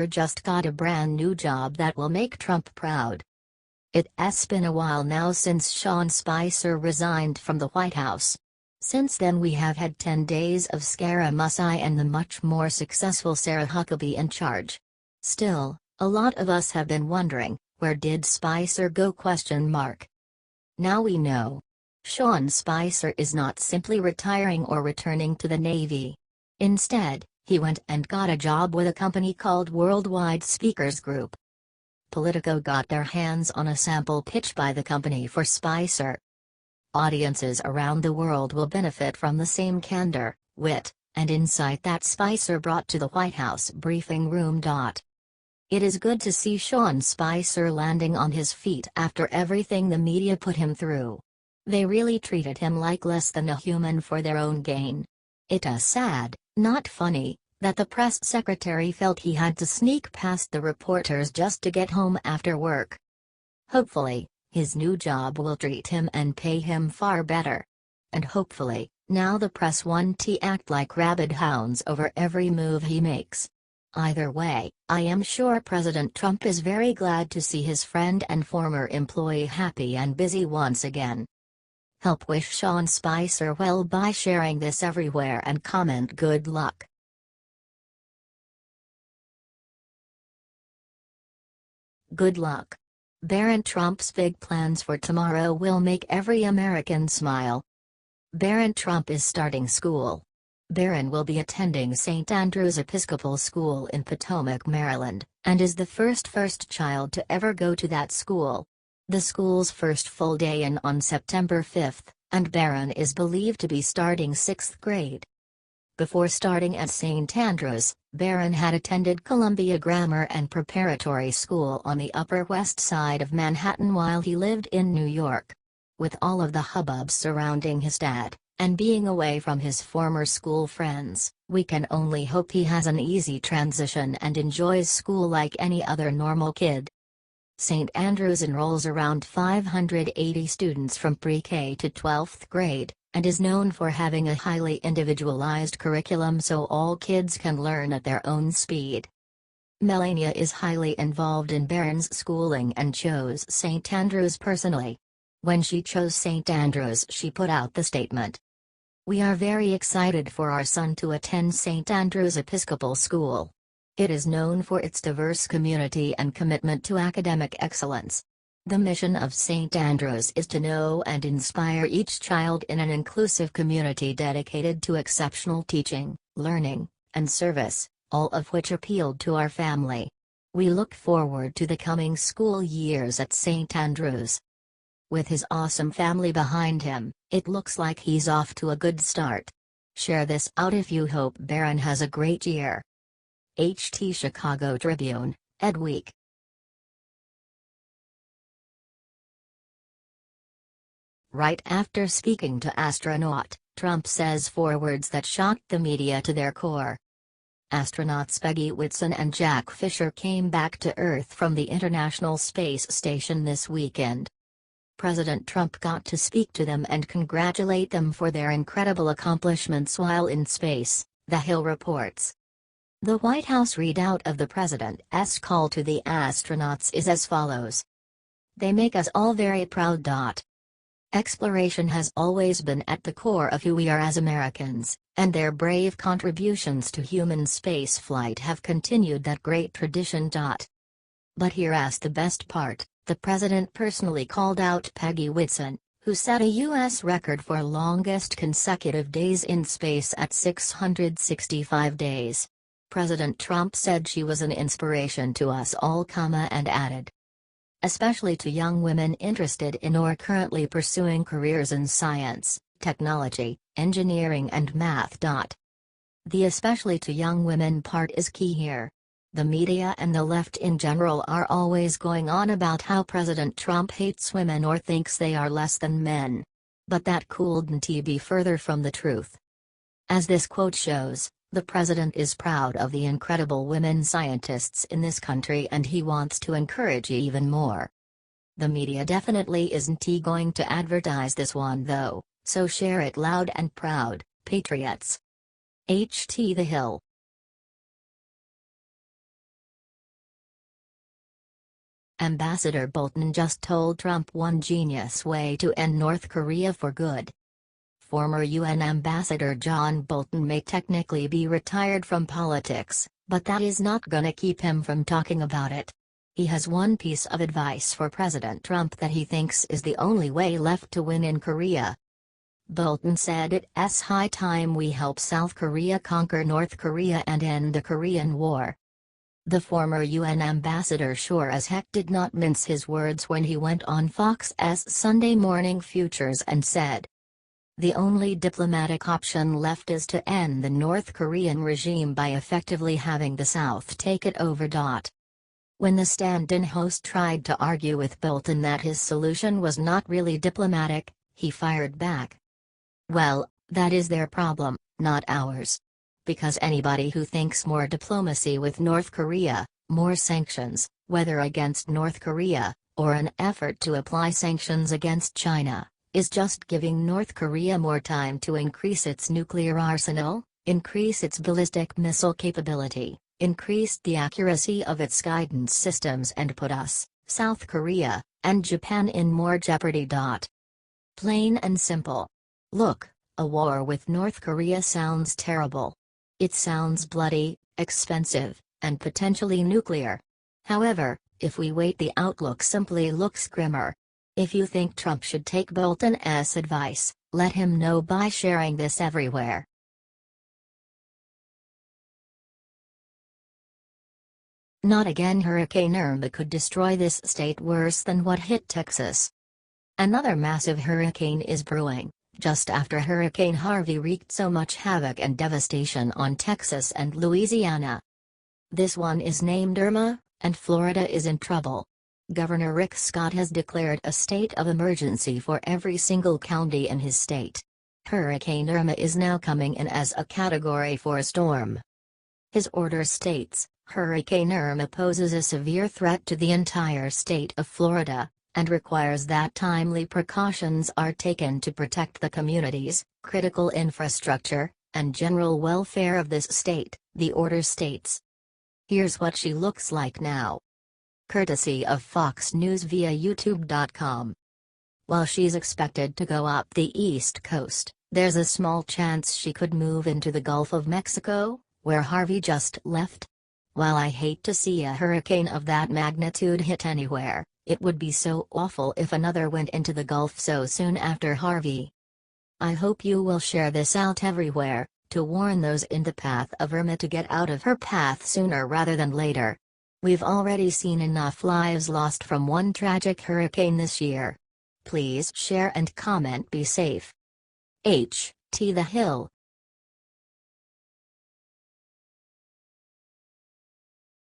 just got a brand new job that will make Trump proud. It's been a while now since Sean Spicer resigned from the White House. Since then we have had 10 days of Scaramucci and the much more successful Sarah Huckabee in charge. Still, a lot of us have been wondering, where did Spicer go? Now we know. Sean Spicer is not simply retiring or returning to the Navy. Instead, he went and got a job with a company called Worldwide Speakers Group. Politico got their hands on a sample pitch by the company for Spicer. Audiences around the world will benefit from the same candor, wit, and insight that Spicer brought to the White House briefing room. It is good to see Sean Spicer landing on his feet after everything the media put him through. They really treated him like less than a human for their own gain. It's sad, not funny, that the press secretary felt he had to sneak past the reporters just to get home after work. Hopefully, his new job will treat him and pay him far better. And hopefully, now the press won't act like rabid hounds over every move he makes. Either way, I am sure President Trump is very glad to see his friend and former employee happy and busy once again. Help wish Sean Spicer well by sharing this everywhere and comment good luck. Good luck. Barron Trump's big plans for tomorrow will make every American smile. Barron Trump is starting school. Barron will be attending St. Andrew's Episcopal School in Potomac, Maryland, and is the first child to ever go to that school. The school's first full day in on September 5, and Barron is believed to be starting 6th grade. Before starting at St. Andrew's, Barron had attended Columbia Grammar and Preparatory School on the Upper West Side of Manhattan while he lived in New York. With all of the hubbub surrounding his dad, and being away from his former school friends, we can only hope he has an easy transition and enjoys school like any other normal kid. St. Andrews enrolls around 580 students from pre-K to 12th grade, and is known for having a highly individualized curriculum so all kids can learn at their own speed. Melania is highly involved in Barron's schooling and chose St. Andrews personally. When she chose St. Andrews, she put out the statement, "We are very excited for our son to attend St. Andrew's Episcopal School. It is known for its diverse community and commitment to academic excellence. The mission of St. Andrews is to know and inspire each child in an inclusive community dedicated to exceptional teaching, learning, and service, all of which appealed to our family. We look forward to the coming school years at St. Andrews." With his awesome family behind him, it looks like he's off to a good start. Share this out if you hope Barron has a great year. Chicago Tribune, Ed Week. Right after speaking to astronaut, Trump says 4 words that shocked the media to their core. Astronauts Peggy Whitson and Jack Fisher came back to Earth from the International Space Station this weekend. President Trump got to speak to them and congratulate them for their incredible accomplishments while in space, The Hill reports. The White House readout of the president's call to the astronauts is as follows. "They make us all very proud. Exploration has always been at the core of who we are as Americans, and their brave contributions to human spaceflight have continued that great tradition. But here's the best part, the president personally called out Peggy Whitson, who set a U.S. record for longest consecutive days in space at 665 days. President Trump said she was an inspiration to us all, and added, especially to young women interested in or currently pursuing careers in science, technology, engineering and math. The especially to young women part is key here. The media and the left in general are always going on about how President Trump hates women or thinks they are less than men. But that couldn't be further from the truth. As this quote shows, the president is proud of the incredible women scientists in this country and he wants to encourage even more. The media definitely isn't going to advertise this one though, so share it loud and proud, patriots. The Hill. Ambassador Bolton just told Trump one genius way to end North Korea for good. Former UN Ambassador John Bolton may technically be retired from politics, but that is not gonna keep him from talking about it. He has one piece of advice for President Trump that he thinks is the only way left to win in Korea. Bolton said it's high time we help South Korea conquer North Korea and end the Korean War. The former UN ambassador sure as heck did not mince his words when he went on Fox's Sunday Morning Futures and said, "The only diplomatic option left is to end the North Korean regime by effectively having the South take it over." When the stand-in host tried to argue with Bolton that his solution was not really diplomatic, he fired back. "Well, that is their problem, not ours. Because anybody who thinks more diplomacy with North Korea, more sanctions, whether against North Korea, or an effort to apply sanctions against China, is just giving North Korea more time to increase its nuclear arsenal, increase its ballistic missile capability, increase the accuracy of its guidance systems and put us, South Korea, and Japan in more jeopardy." Plain and simple. Look, a war with North Korea sounds terrible. It sounds bloody, expensive, and potentially nuclear. However, if we wait, the outlook simply looks grimmer. If you think Trump should take Bolton's advice, let him know by sharing this everywhere. Not again. Hurricane Irma could destroy this state worse than what hit Texas. Another massive hurricane is brewing, just after Hurricane Harvey wreaked so much havoc and devastation on Texas and Louisiana. This one is named Irma, and Florida is in trouble. Governor Rick Scott has declared a state of emergency for every single county in his state. Hurricane Irma is now coming in as a Category 4 storm. His order states, Hurricane Irma poses a severe threat to the entire state of Florida, and requires that timely precautions are taken to protect the communities, critical infrastructure, and general welfare of this state, the order states. Here's what she looks like now. Courtesy of Fox News via YouTube.com. While she's expected to go up the East Coast, there's a small chance she could move into the Gulf of Mexico, where Harvey just left. While I hate to see a hurricane of that magnitude hit anywhere, it would be so awful if another went into the Gulf so soon after Harvey. I hope you will share this out everywhere, to warn those in the path of Irma to get out of her path sooner rather than later. We've already seen enough lives lost from one tragic hurricane this year. Please share and comment. Be safe. H.T. The Hill.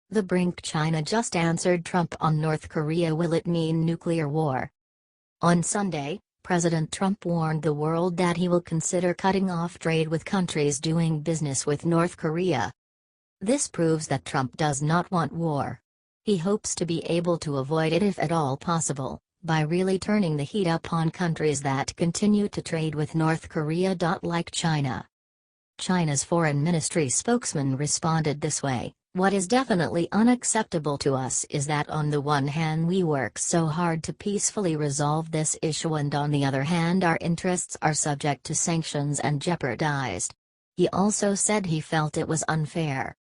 The brink. China just answered Trump on North Korea. Will it mean nuclear war? On Sunday, President Trump warned the world that he will consider cutting off trade with countries doing business with North Korea. This proves that Trump does not want war. He hopes to be able to avoid it if at all possible, by really turning the heat up on countries that continue to trade with North Korea. Like China. China's foreign ministry spokesman responded this way. What is definitely unacceptable to us is that on the one hand we work so hard to peacefully resolve this issue and on the other hand our interests are subject to sanctions and jeopardized. He also said he felt it was unfair.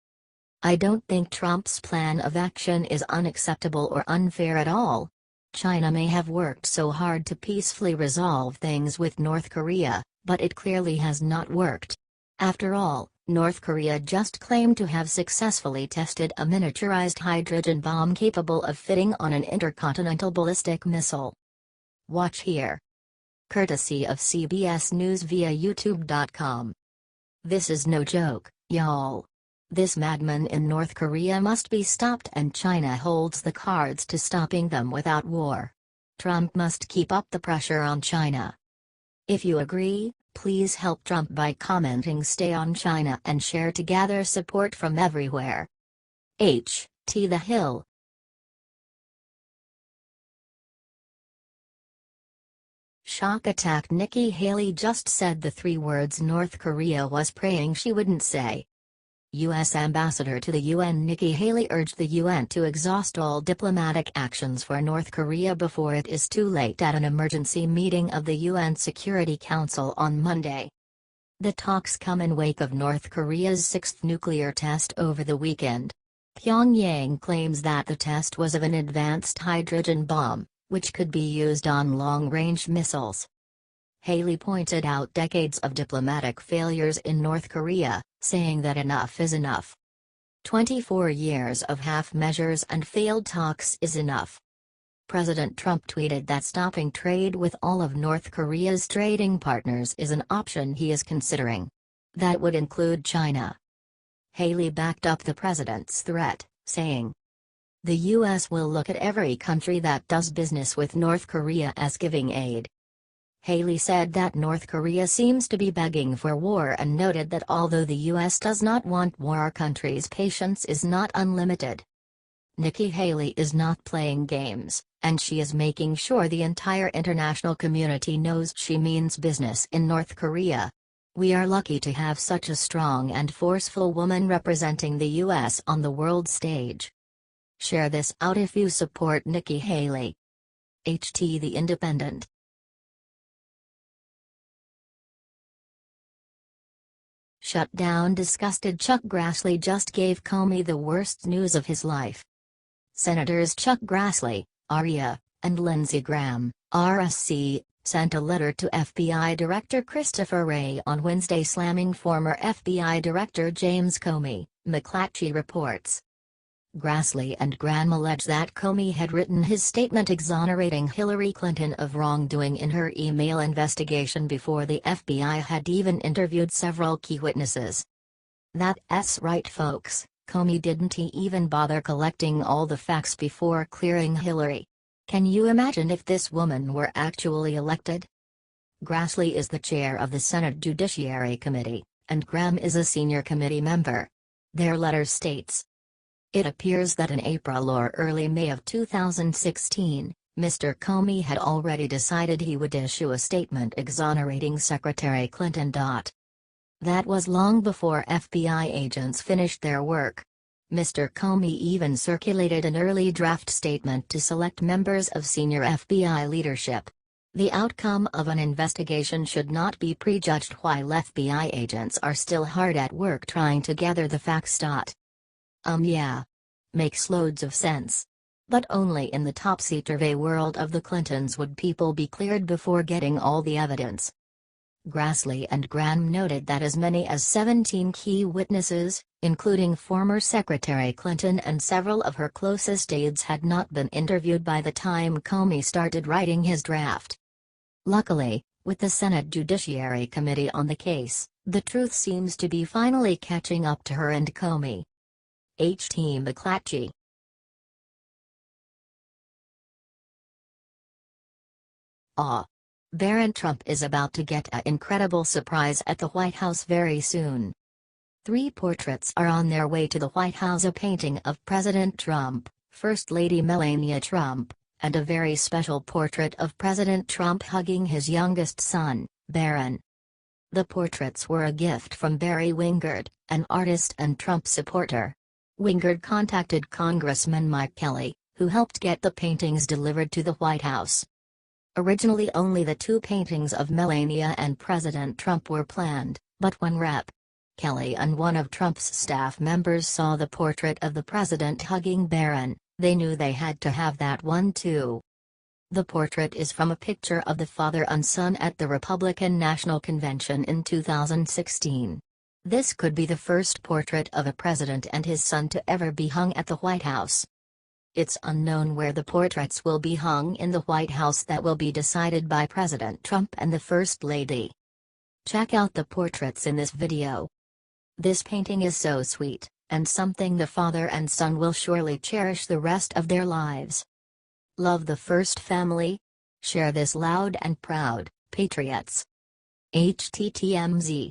I don't think Trump's plan of action is unacceptable or unfair at all. China may have worked so hard to peacefully resolve things with North Korea, but it clearly has not worked. After all, North Korea just claimed to have successfully tested a miniaturized hydrogen bomb capable of fitting on an intercontinental ballistic missile. Watch here. Courtesy of CBS News via YouTube.com. This is no joke, y'all. This madman in North Korea must be stopped and China holds the cards to stopping them without war. Trump must keep up the pressure on China. If you agree, please help Trump by commenting "Stay on China" and share to gather support from everywhere. H.T. The Hill. Shock attack. Nikki Haley just said the 3 words North Korea was praying she wouldn't say. U.S. Ambassador to the UN Nikki Haley urged the UN to exhaust all diplomatic actions for North Korea before it is too late at an emergency meeting of the UN Security Council on Monday. The talks come in wake of North Korea's sixth nuclear test over the weekend. Pyongyang claims that the test was of an advanced hydrogen bomb, which could be used on long-range missiles. Haley pointed out decades of diplomatic failures in North Korea, saying that enough is enough. 24 years of half measures and failed talks is enough. President Trump tweeted that stopping trade with all of North Korea's trading partners is an option he is considering. That would include China. Haley backed up the president's threat, saying, "The U.S. will look at every country that does business with North Korea as giving aid." Haley said that North Korea seems to be begging for war and noted that although the U.S. does not want war, our country's patience is not unlimited. Nikki Haley is not playing games, and she is making sure the entire international community knows she means business in North Korea. "We are lucky to have such a strong and forceful woman representing the U.S. on the world stage." Share this out if you support Nikki Haley. The Independent. Shutdown disgusted Chuck Grassley just gave Comey the worst news of his life. Senators Chuck Grassley, Irma, and Lindsey Graham, RSC, sent a letter to FBI Director Christopher Wray on Wednesday slamming former FBI Director James Comey, McClatchy reports. Grassley and Graham allege that Comey had written his statement exonerating Hillary Clinton of wrongdoing in her email investigation before the FBI had even interviewed several key witnesses. That's right, folks, Comey didn't even bother collecting all the facts before clearing Hillary. Can you imagine if this woman were actually elected? Grassley is the chair of the Senate Judiciary Committee, and Graham is a senior committee member. Their letter states, "It appears that in April or early May of 2016, Mr. Comey had already decided he would issue a statement exonerating Secretary Clinton. That was long before FBI agents finished their work. Mr. Comey even circulated an early draft statement to select members of senior FBI leadership. The outcome of an investigation should not be prejudged while FBI agents are still hard at work trying to gather the facts. Yeah. Makes loads of sense. But only in the topsy-turvy world of the Clintons would people be cleared before getting all the evidence." Grassley and Graham noted that as many as 17 key witnesses, including former Secretary Clinton and several of her closest aides, had not been interviewed by the time Comey started writing his draft. Luckily, with the Senate Judiciary Committee on the case, the truth seems to be finally catching up to her and Comey. McClatchy. Barron Trump is about to get an incredible surprise at the White House very soon. 3 portraits are on their way to the White House: a painting of President Trump, First Lady Melania Trump, and a very special portrait of President Trump hugging his youngest son, Barron. The portraits were a gift from Barry Wingard, an artist and Trump supporter. Wingard contacted Congressman Mike Kelly, who helped get the paintings delivered to the White House. Originally only the 2 paintings of Melania and President Trump were planned, but when Rep. Kelly and one of Trump's staff members saw the portrait of the president hugging Barron, they knew they had to have that one too. The portrait is from a picture of the father and son at the Republican National Convention in 2016. This could be the first portrait of a president and his son to ever be hung at the White House. It's unknown where the portraits will be hung in the White House. That will be decided by President Trump and the First Lady. Check out the portraits in this video. This painting is so sweet, and something the father and son will surely cherish the rest of their lives. Love the First Family? Share this loud and proud, patriots. HTTMZ